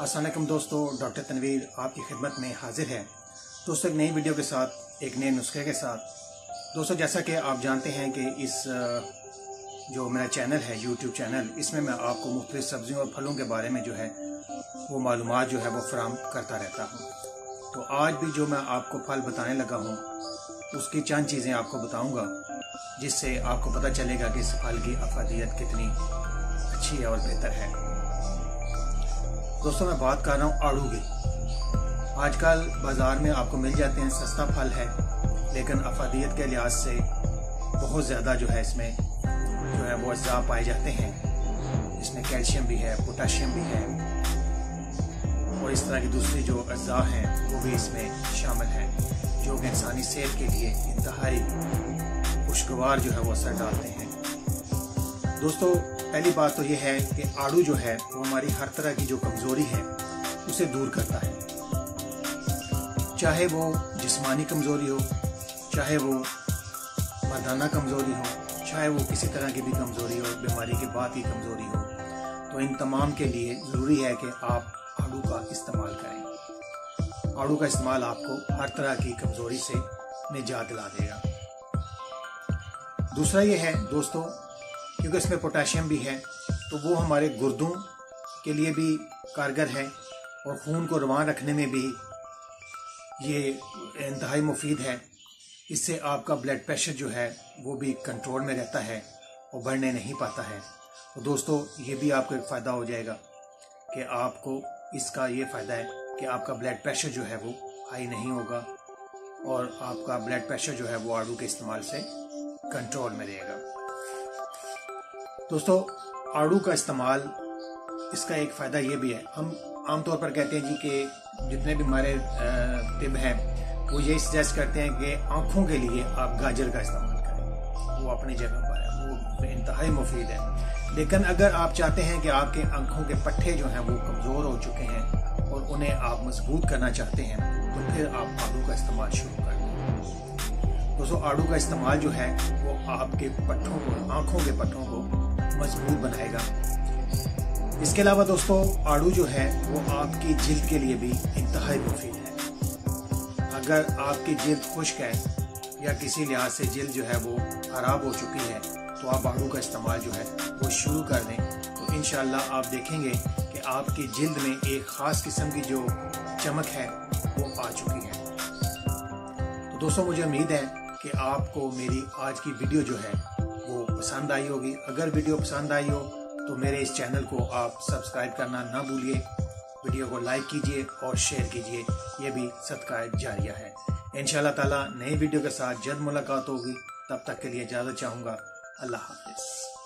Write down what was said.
अस्सलाम वालेकुम दोस्तों, डॉक्टर तनवीर आपकी खिदमत में हाजिर है। दोस्तों एक नई वीडियो के साथ, एक नए नुस्खे के साथ। दोस्तों जैसा कि आप जानते हैं कि इस जो मेरा चैनल है यूट्यूब चैनल, इसमें मैं आपको मुख्तलिफ सब्जियों और फलों के बारे में जो है वो मालूमात जो है वो फराहम करता रहता हूँ। तो आज भी जो मैं आपको फल बताने लगा हूँ उसकी चंद चीज़ें आपको बताऊँगा, जिससे आपको पता चलेगा कि इस फल की अफादियत कितनी अच्छी है और बेहतर है। दोस्तों मैं बात कर रहा हूँ आड़ू की। आजकल बाज़ार में आपको मिल जाते हैं, सस्ता फल है, लेकिन अफादियत के लिहाज से बहुत ज़्यादा जो है इसमें जो है वो अज्जा पाए जाते हैं। इसमें कैल्शियम भी है, पोटाशियम भी है और इस तरह की दूसरी जो अज्जा हैं वो भी इसमें शामिल हैं, जो कि इंसानी सेहत के लिए इंतहाई खुशगवार जो है वो असर डालते हैं। दोस्तों पहली बात तो ये है कि आड़ू जो है वो हमारी हर तरह की जो कमज़ोरी है उसे दूर करता है, चाहे वो जिस्मानी कमज़ोरी हो, चाहे वो मर्दाना कमज़ोरी हो, चाहे वो किसी तरह की भी कमज़ोरी हो, बीमारी के बाद की कमज़ोरी हो। तो इन तमाम के लिए ज़रूरी है कि आप आड़ू का इस्तेमाल करें। आड़ू का इस्तेमाल आपको हर तरह की कमज़ोरी से निजात दिला देगा। दूसरा ये है दोस्तों, क्योंकि इसमें पोटाशियम भी है तो वो हमारे गुर्दों के लिए भी कारगर है और खून को रवान रखने में भी ये इंतहाई मुफीद है। इससे आपका ब्लड प्रेशर जो है वो भी कंट्रोल में रहता है और बढ़ने नहीं पाता है। तो दोस्तों ये भी आपको एक फ़ायदा हो जाएगा कि आपको इसका ये फ़ायदा है कि आपका ब्लड प्रेशर जो है वो हाई नहीं होगा और आपका ब्लड प्रेशर जो है वो आड़ू के इस्तेमाल से कंट्रोल में रहेगा। दोस्तों आड़ू का इस्तेमाल, इसका एक फ़ायदा ये भी है, हम आमतौर पर कहते हैं जी कि जितने भी हमारे टिब हैं वो यही सजेस्ट करते हैं कि आँखों के लिए आप गाजर का इस्तेमाल करें। वो अपनी जगह पर है, वो इंतहाई मुफीद है। लेकिन अगर आप चाहते हैं कि आपके आँखों के पट्टे जो हैं वो कमज़ोर हो चुके हैं और उन्हें आप मजबूत करना चाहते हैं, तो फिर आप आड़ू का इस्तेमाल शुरू कर दें। दोस्तों आड़ू का इस्तेमाल जो है वो आपके पट्टों को, आँखों के पट्टों को मजबूत बनाएगा। इसके अलावा दोस्तों आड़ू जो है वो आपकी जिल्द के लिए भी इंतहाई मुफीद है। अगर आपकी जिल्द खुश्क है या किसी लिहाज से जिल्द जो है वो खराब हो चुकी है, तो आप आड़ू का इस्तेमाल जो है वो शुरू कर दें, तो इंशाअल्लाह आप देखेंगे कि आपकी जिल्द में एक ख़ास किस्म की जो चमक है वो आ चुकी है। तो दोस्तों मुझे उम्मीद है कि आपको मेरी आज की वीडियो जो है वो पसंद आई होगी। अगर वीडियो पसंद आई हो तो मेरे इस चैनल को आप सब्सक्राइब करना ना भूलिए, वीडियो को लाइक कीजिए और शेयर कीजिए, ये भी सदका जारिया है। इंशाअल्लाह ताला नई वीडियो के साथ जल्द मुलाकात होगी। तब तक के लिए इजाज़त चाहूँगा। अल्लाह हाफ़िज़।